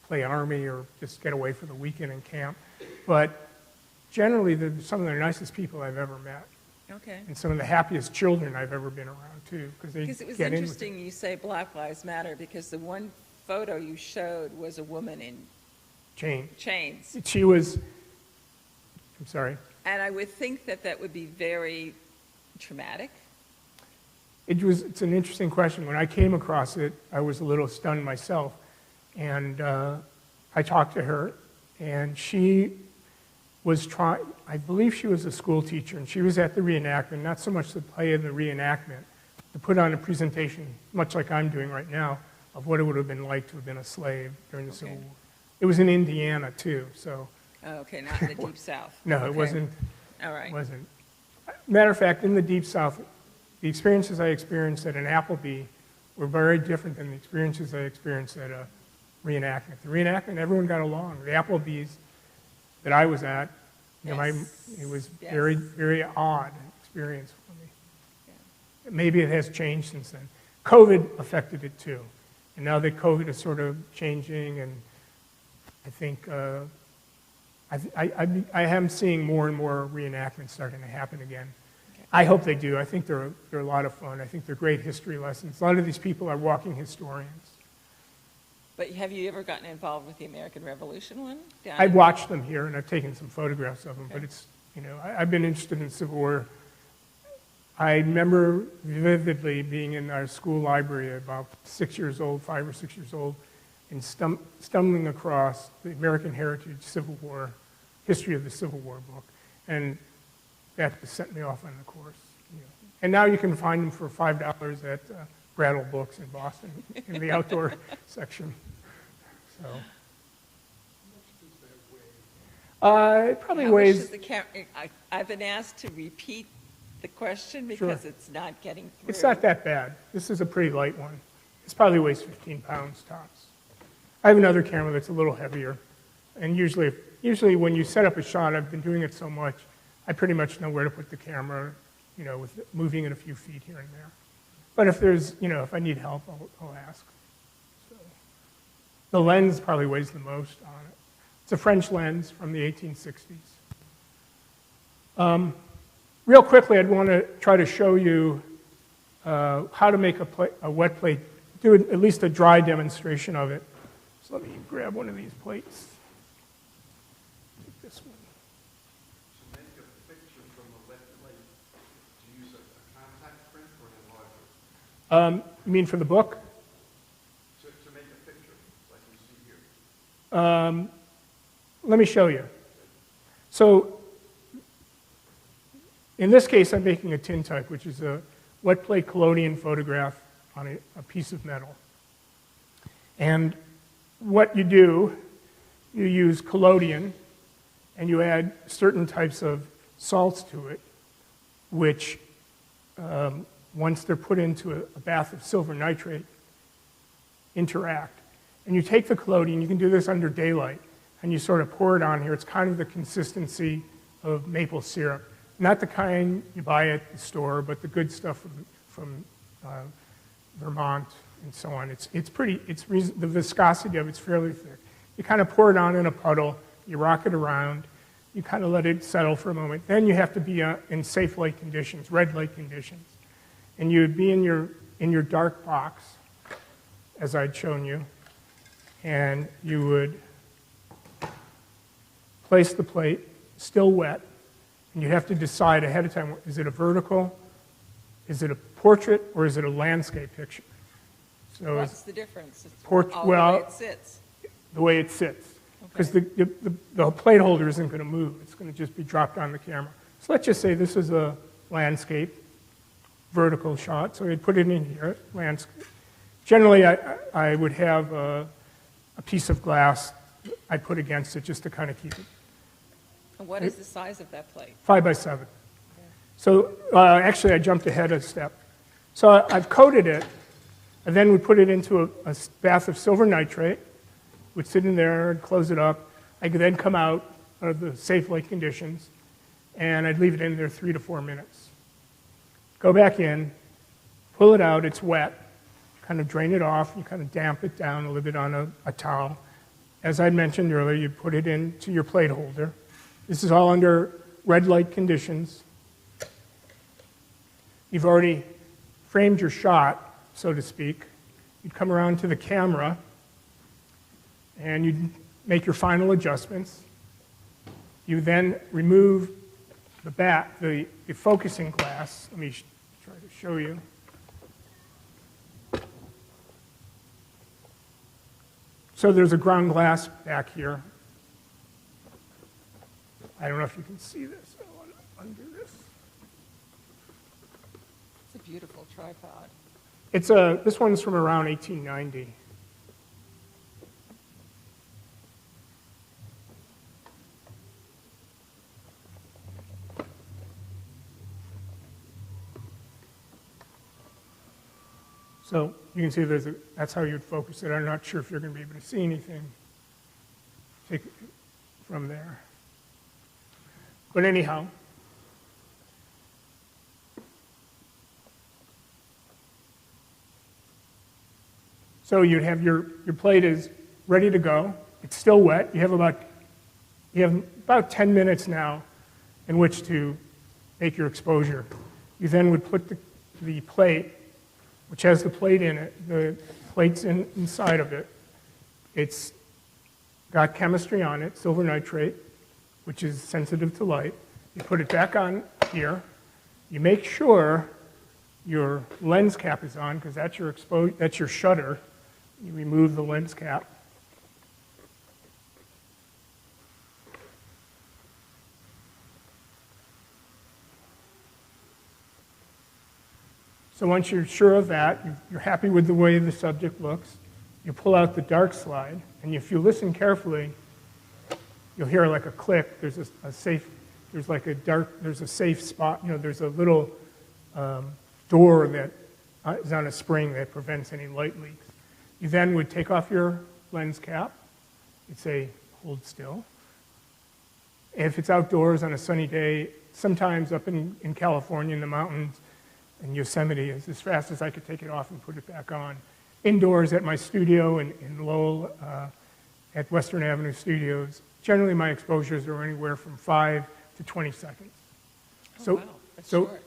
[SPEAKER 2] play army or just get away for the weekend and camp. But generally, they're some of the nicest people I've ever met.
[SPEAKER 1] Okay.
[SPEAKER 2] And some of the happiest children I've ever been around, too.
[SPEAKER 1] Because it was interesting you say Black Lives Matter, because the one photo you showed was a woman in chains.
[SPEAKER 2] She was, I'm sorry.
[SPEAKER 1] And I would think that that would be very traumatic.
[SPEAKER 2] It's an interesting question. When I came across it, I was a little stunned myself. And I talked to her, and she was trying, I believe she was a school teacher, and she was at the reenactment, not so much to play in the reenactment, to put on a presentation, much like I'm doing right now, of what it would have been like to have been a slave during the Civil War. It was in Indiana, too, so.
[SPEAKER 1] Oh, okay, not in the Deep South.
[SPEAKER 2] No,
[SPEAKER 1] okay.
[SPEAKER 2] It wasn't.
[SPEAKER 1] All right.
[SPEAKER 2] It wasn't. Matter of fact, in the Deep South, the experiences I experienced at an Applebee were very different than the experiences I experienced at a reenactment. The reenactment, everyone got along. The Applebees that I was at, you know, it was very, very odd experience for me. Yeah. Maybe it has changed since then. COVID affected it too. And now that COVID is sort of changing, and I think I am seeing more and more reenactments starting to happen again. Okay. I hope they do. I think they're a lot of fun. I think they're great history lessons. A lot of these people are walking historians.
[SPEAKER 1] But have you ever gotten involved with the American Revolution one?
[SPEAKER 2] I've watched them here, and I've taken some photographs of them. Okay. But it's, you know, I've been interested in Civil War. I remember vividly being in our school library about 5 or 6 years old, and stumbling across the American Heritage Civil War, History of the Civil War book. And that just sent me off on the course. You know. And now you can find them for $5 at Brattle Books in Boston, in the outdoor section. So, it probably weighs.
[SPEAKER 1] I've been asked to repeat the question because it's not getting through.
[SPEAKER 2] It's not that bad. This is a pretty light one. This probably weighs 15 pounds tops. I have another camera that's a little heavier, and usually when you set up a shot, I've been doing it so much, I pretty much know where to put the camera, you know, with moving it a few feet here and there. But if there's, you know, if I need help, I'll ask. So, the lens probably weighs the most on it. It's a French lens from the 1860s. Real quickly, I'd want to try to show you how to make a wet plate, do at least a dry demonstration of it. So let me grab one of these plates. Take this one.
[SPEAKER 4] To make a picture from a wet plate, do you use a contact print or an enlarger?
[SPEAKER 2] You mean for the book?
[SPEAKER 4] To make a picture, like you see here.
[SPEAKER 2] Let me show you. So, in this case, I'm making a tintype, which is a wet plate collodion photograph on a piece of metal. And what you do, you use collodion, and you add certain types of salts to it, which, once they're put into a bath of silver nitrate, interact. And you take the collodion, you can do this under daylight, and you sort of pour it on here. It's kind of the consistency of maple syrup. Not the kind you buy at the store, but the good stuff from Vermont and so on. The viscosity of it's fairly thick. You kind of pour it on in a puddle, you rock it around, you kind of let it settle for a moment. Then you have to be in safe light conditions, red light conditions. And you would be in your dark box, as I'd shown you, and you would place the plate, still wet, and you have to decide ahead of time, is it a vertical, is it a portrait, or is it a landscape picture? So
[SPEAKER 1] What's the difference? It's
[SPEAKER 2] the way
[SPEAKER 1] it sits.
[SPEAKER 2] The way it sits. Because
[SPEAKER 1] Okay.
[SPEAKER 2] the plate holder isn't going to move. It's going to just be dropped on the camera. So let's just say this is a landscape, vertical shot. So I'd put it in here, landscape. Generally, I would have a piece of glass I'd put against it just to kind of keep it.
[SPEAKER 1] And what is the size of that plate?
[SPEAKER 2] 5 by 7. So actually, I jumped ahead a step. So I've coated it, and then we put it into a bath of silver nitrate. Would sit in there and close it up. I could then come out of the safe light conditions, and I'd leave it in there 3 to 4 minutes. Go back in, pull it out, it's wet, kind of drain it off, you kind of damp it down a little bit on a towel. As I mentioned earlier, you put it into your plate holder. This is all under red light conditions. You've already framed your shot, so to speak. You'd come around to the camera, and you'd make your final adjustments. You then remove the focusing glass. Let me try to show you. So there's a ground glass back here. I don't know if you can see this. I want to undo this.
[SPEAKER 1] It's a beautiful tripod.
[SPEAKER 2] This one's from around 1890. So you can see that's how you'd focus it. I'm not sure if you're going to be able to see anything. Take it from there. But anyhow, so you'd have your plate is ready to go. It's still wet. You have about 10 minutes now in which to make your exposure. You then would put the plate, which has the plate in it, the plate's inside of it. It's got chemistry on it, silver nitrate, which is sensitive to light. You put it back on here. You make sure your lens cap is on, because that's your shutter. You remove the lens cap. So once you're sure of that, you're happy with the way the subject looks, you pull out the dark slide, and if you listen carefully, you'll hear like a click. There's a safe spot. There's a little door that is on a spring that prevents any light leaks. You then would take off your lens cap. You'd say, hold still. If it's outdoors on a sunny day, sometimes up in California in the mountains, in Yosemite, is as fast as I could take it off and put it back on. Indoors at my studio in Lowell, at Western Avenue Studios, generally my exposures are anywhere from 5 to 20 seconds.
[SPEAKER 1] Oh, wow, that's short.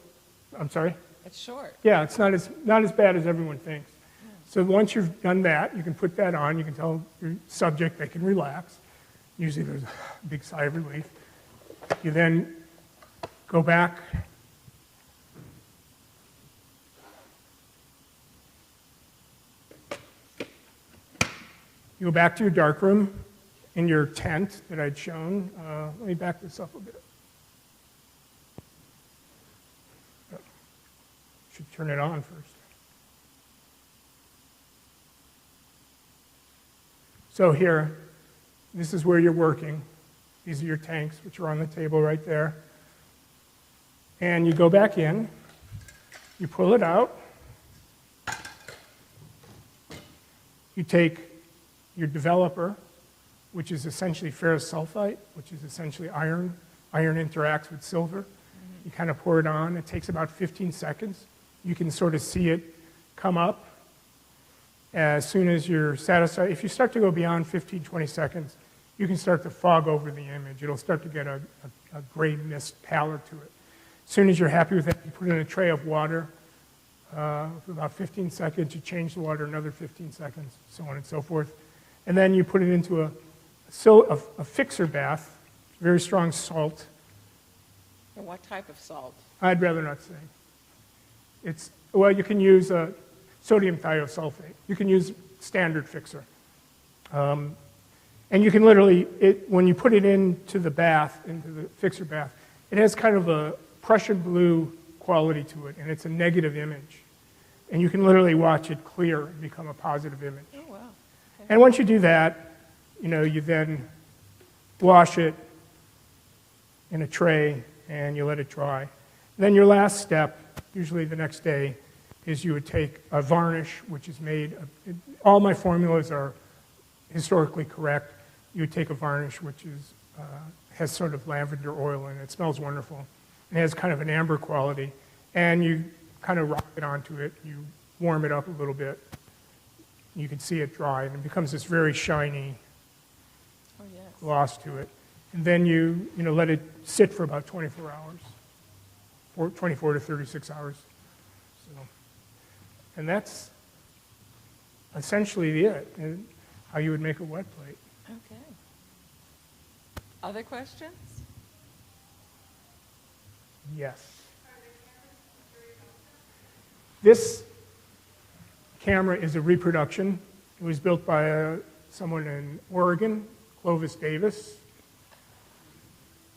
[SPEAKER 2] I'm sorry?
[SPEAKER 1] It's short.
[SPEAKER 2] Yeah, it's not as bad as everyone thinks. Yeah. So once you've done that, you can put that on. You can tell your subject they can relax. Usually there's a big sigh of relief. You then go back. You go back to your darkroom in your tent that I'd shown. Let me back this up a bit. Should turn it on first. So here, this is where you're working. These are your tanks, which are on the table right there. And you go back in, you pull it out, you take your developer, which is essentially ferrous sulfite, which is essentially iron. Iron interacts with silver. Mm-hmm. You kind of pour it on. It takes about 15 seconds. You can sort of see it come up. As soon as you're satisfied, if you start to go beyond 15, 20 seconds, you can start to fog over the image. It'll start to get a gray mist pallor to it. As soon as you're happy with that, you put it in a tray of water. For about 15 seconds, you change the water another 15 seconds, so on and so forth. And then you put it into a fixer bath, very strong salt.
[SPEAKER 1] And what type of salt?
[SPEAKER 2] I'd rather not say. Well, you can use sodium thiosulfate. You can use standard fixer. And you can literally, when you put it into the bath, into the fixer bath, it has kind of a Prussian blue quality to it, and it's a negative image. And you can literally watch it clear and become a positive image.
[SPEAKER 1] Oh, wow. Okay.
[SPEAKER 2] And once you do that, you then wash it in a tray and you let it dry. Then your last step, usually the next day, is you would take a varnish, which is made, all my formulas are historically correct. You would take a varnish which has sort of lavender oil in it. It smells wonderful. It has kind of an amber quality. And you kind of rock it onto it. You warm it up a little bit. You can see it dry, and it becomes this very shiny gloss to it. And then you let it sit for about 24 hours, or 24 to 36 hours. And that's essentially it, and how you would make a wet plate.
[SPEAKER 1] Okay. Other questions?
[SPEAKER 2] Yes. This camera is a reproduction. It was built by someone in Oregon, Clovis Davis,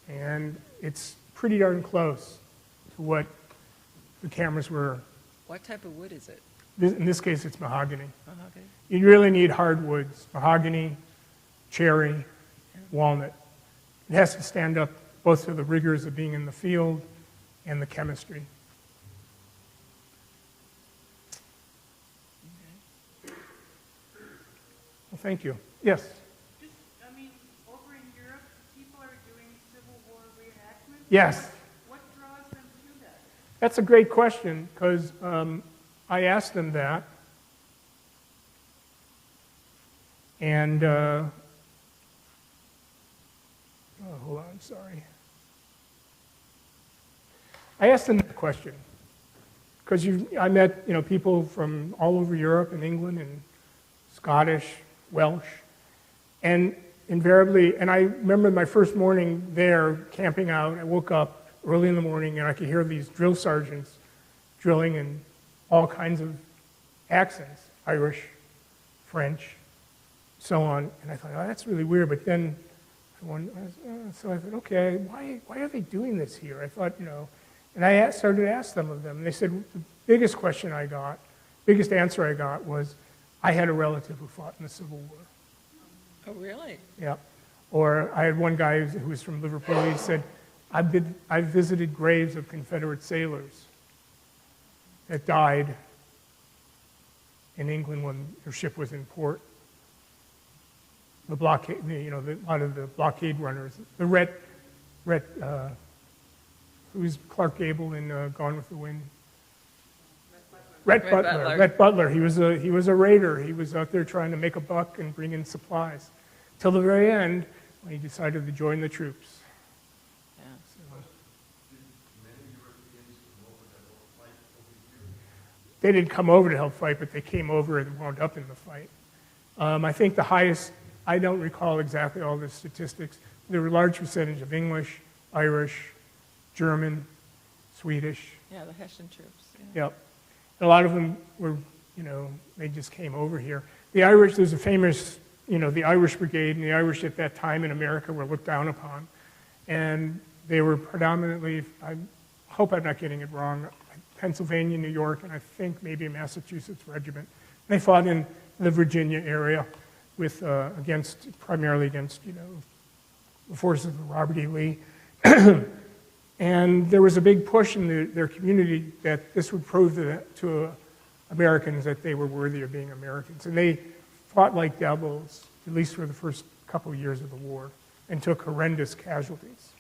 [SPEAKER 2] and it's pretty darn close to what the cameras were.
[SPEAKER 1] What type of wood is it?
[SPEAKER 2] In this case, it's mahogany.
[SPEAKER 1] Mahogany.
[SPEAKER 2] You really need hardwoods, mahogany, cherry, walnut. It has to stand up both to the rigors of being in the field and the chemistry.
[SPEAKER 1] Okay.
[SPEAKER 2] Well, thank you. Yes?
[SPEAKER 5] Over in Europe, people are doing Civil War reenactments.
[SPEAKER 2] Yes.
[SPEAKER 5] What draws them to that?
[SPEAKER 2] That's a great question, because I asked them that. And, hold on, sorry. I asked them that question, because I met people from all over Europe and England and Scottish, Welsh, and invariably, and I remember my first morning there camping out, I woke up early in the morning and I could hear these drill sergeants drilling in all kinds of accents, Irish, French, so on, and I thought, oh, that's really weird, but then so I thought, okay, why are they doing this here? I thought, and I started to ask some of them, and they said the biggest answer I got was, I had a relative who fought in the Civil War.
[SPEAKER 1] Oh, really?
[SPEAKER 2] Yeah. Or I had one guy who was from Liverpool, he said, I've visited graves of Confederate sailors that died in England when their ship was in port. The blockade, a lot of the blockade runners. The who's Clark Gable in Gone with the Wind? Rhett Butler. Rhett Butler. He was a raider. He was out there trying to make a buck and bring in supplies, till the very end when he decided to join the troops.
[SPEAKER 1] Yeah.
[SPEAKER 2] They didn't come over to help fight, but they came over and wound up in the fight. I think the highest, I don't recall exactly all the statistics. There were a large percentage of English, Irish, German, Swedish.
[SPEAKER 1] Yeah, the Hessian troops. Yeah.
[SPEAKER 2] Yep. A lot of them were, they just came over here. The Irish, there's a famous, the Irish Brigade, and the Irish at that time in America were looked down upon. And they were predominantly, I hope I'm not getting it wrong, Pennsylvania, New York, and I think maybe a Massachusetts regiment. They fought in the Virginia area with, primarily against, the forces of Robert E. Lee. And there was a big push in their community that this would prove to Americans that they were worthy of being Americans. And they fought like devils, at least for the first couple of years of the war, and took horrendous casualties.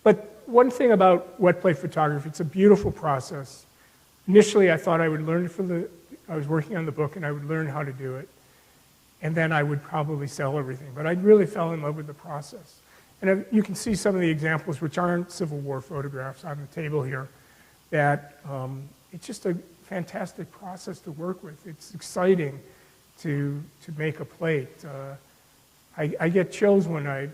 [SPEAKER 2] But one thing about wet plate photography, it's a beautiful process. Initially, I thought I would learn I was working on the book and I would learn how to do it. And then I would probably sell everything. But I really fell in love with the process. And you can see some of the examples, which aren't Civil War photographs on the table here, that it's just a fantastic process to work with. It's exciting. to make a plate. I get chills when I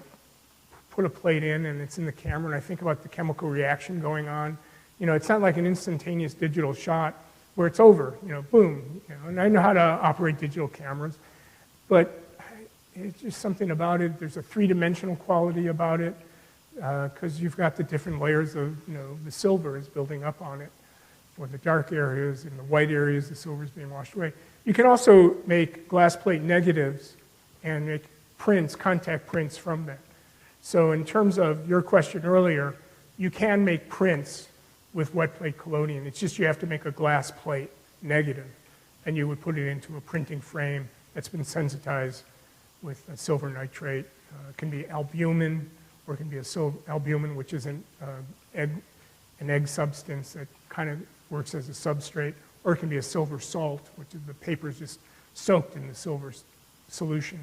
[SPEAKER 2] put a plate in and it's in the camera and I think about the chemical reaction going on. You know, it's not like an instantaneous digital shot where it's over, you know, boom. You know, and I know how to operate digital cameras, but it's just something about it. There's a three-dimensional quality about it because you've got the different layers of, you know, the silver is building up on it. For the dark areas and the white areas, the silver is being washed away. You can also make glass plate negatives and make prints, contact prints from that. So in terms of your question earlier, you can make prints with wet plate collodion. It's just you have to make a glass plate negative, and you would put it into a printing frame that's been sensitized with a silver nitrate. It can be albumin, or it can be albumin, which is an egg substance that kind of works as a substrate, or it can be a silver salt, which is the paper is just soaked in the silver solution,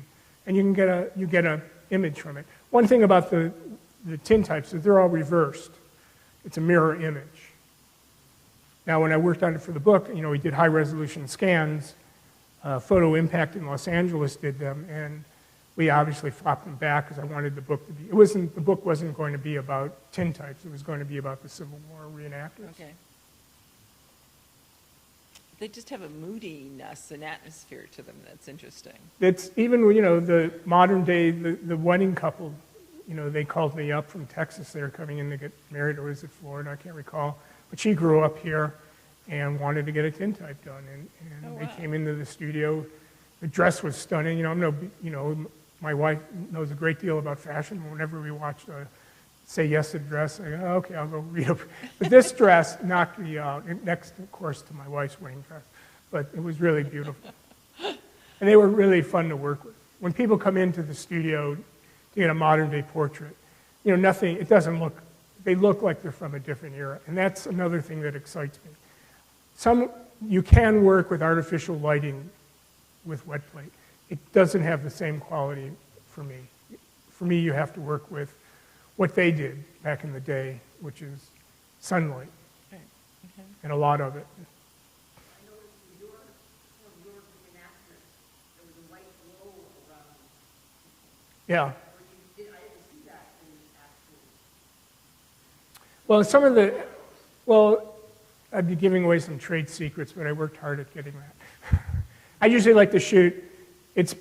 [SPEAKER 2] and you get an image from it. One thing about the tintypes is they're all reversed. It's a mirror image. Now, when I worked on it for the book, you know, we did high-resolution scans. Photo Impact in Los Angeles did them, and we obviously flopped them back because I wanted the book to be. The book wasn't going to be about tintypes. It was going to be about the Civil War reenactors.
[SPEAKER 1] Okay. They just have a moodiness, an atmosphere to them that's interesting.
[SPEAKER 2] It's even, you know, the modern day, the wedding couple, you know, they called me up from Texas. They were coming in to get married, or was it Florida? I can't recall. But she grew up here and wanted to get a tintype done. And
[SPEAKER 1] Oh, wow.
[SPEAKER 2] they came into the studio. The dress was stunning. You know, my wife knows a great deal about fashion. Whenever we watch Say Yes to the Dress, I go, oh, okay, I'll go read up. But this dress knocked me out, next, of course, to my wife's wedding dress. But it was really beautiful. And they were really fun to work with. When people come into the studio to get a modern-day portrait, you know, it doesn't look, they look like they're from a different era. And that's another thing that excites me. You can work with artificial lighting with wet plate. It doesn't have the same quality for me. For me, you have to work with what they did back in the day, which is sunlight,
[SPEAKER 1] Okay.
[SPEAKER 2] and a lot of it.
[SPEAKER 6] I noticed in your reenactment, there was a white glow around.
[SPEAKER 2] Yeah.
[SPEAKER 6] I didn't see that in actual.
[SPEAKER 2] Well, I'd be giving away some trade secrets, but I worked hard at getting that. I usually like to shoot. The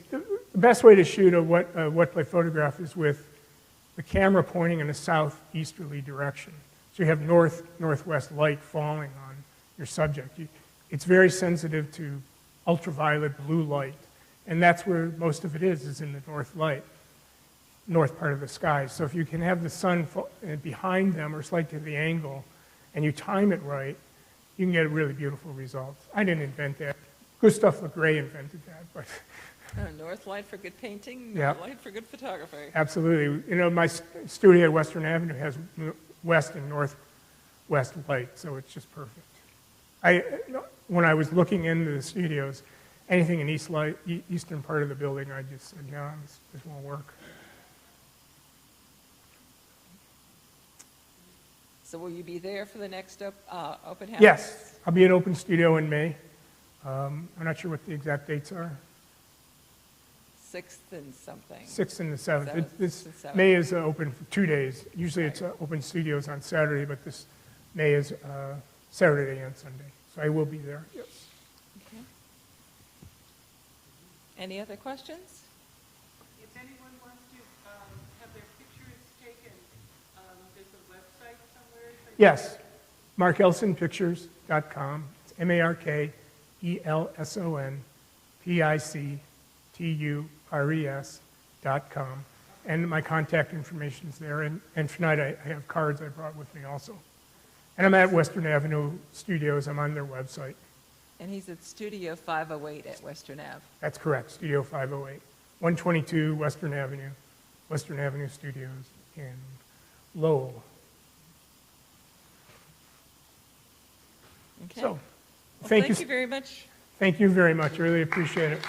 [SPEAKER 2] best way to shoot a wet plate photograph is with the camera pointing in a southeasterly direction. So you have northwest light falling on your subject. It's very sensitive to ultraviolet blue light, and that's where most of it is in the north part of the sky. So if you can have the sun behind them or slightly to the angle, and you time it right, you can get really beautiful results. I didn't invent that. Gustav Le Gray invented that, but
[SPEAKER 1] North light for good painting,
[SPEAKER 2] Yeah.
[SPEAKER 1] north light for good photography.
[SPEAKER 2] absolutely. You know, my studio at Western Avenue has west and northwest light, so it's just perfect. When I was looking into the studios, anything in eastern part of the building, I just said, no, this won't work.
[SPEAKER 1] So will you be there for the next open house?
[SPEAKER 2] Yes, I'll be at Open Studio in May. I'm not sure what the exact dates are.
[SPEAKER 1] 6th and something.
[SPEAKER 2] 6th and the 7th.
[SPEAKER 1] 7th
[SPEAKER 2] This
[SPEAKER 1] and 7th.
[SPEAKER 2] May is open for 2 days. Usually it's
[SPEAKER 1] Right.
[SPEAKER 2] Open Studios on Saturday, but this May is Saturday and Sunday. So I will be there, yes.
[SPEAKER 1] Okay. Any other questions?
[SPEAKER 5] If anyone wants to have their pictures taken, there's a website somewhere?
[SPEAKER 2] Yes, markelsonpictures.com. It's MarkElsonPictures.com. And my contact information is there. And tonight I have cards I brought with me also. And I'm at Western Avenue Studios. I'm on their website.
[SPEAKER 1] And he's at Studio 508 at Western Ave.
[SPEAKER 2] That's correct, Studio 508. 122 Western Avenue Studios in Lowell.
[SPEAKER 1] Okay.
[SPEAKER 2] So,
[SPEAKER 1] Well,
[SPEAKER 2] thank you
[SPEAKER 1] very much.
[SPEAKER 2] Thank you very much. I really appreciate it.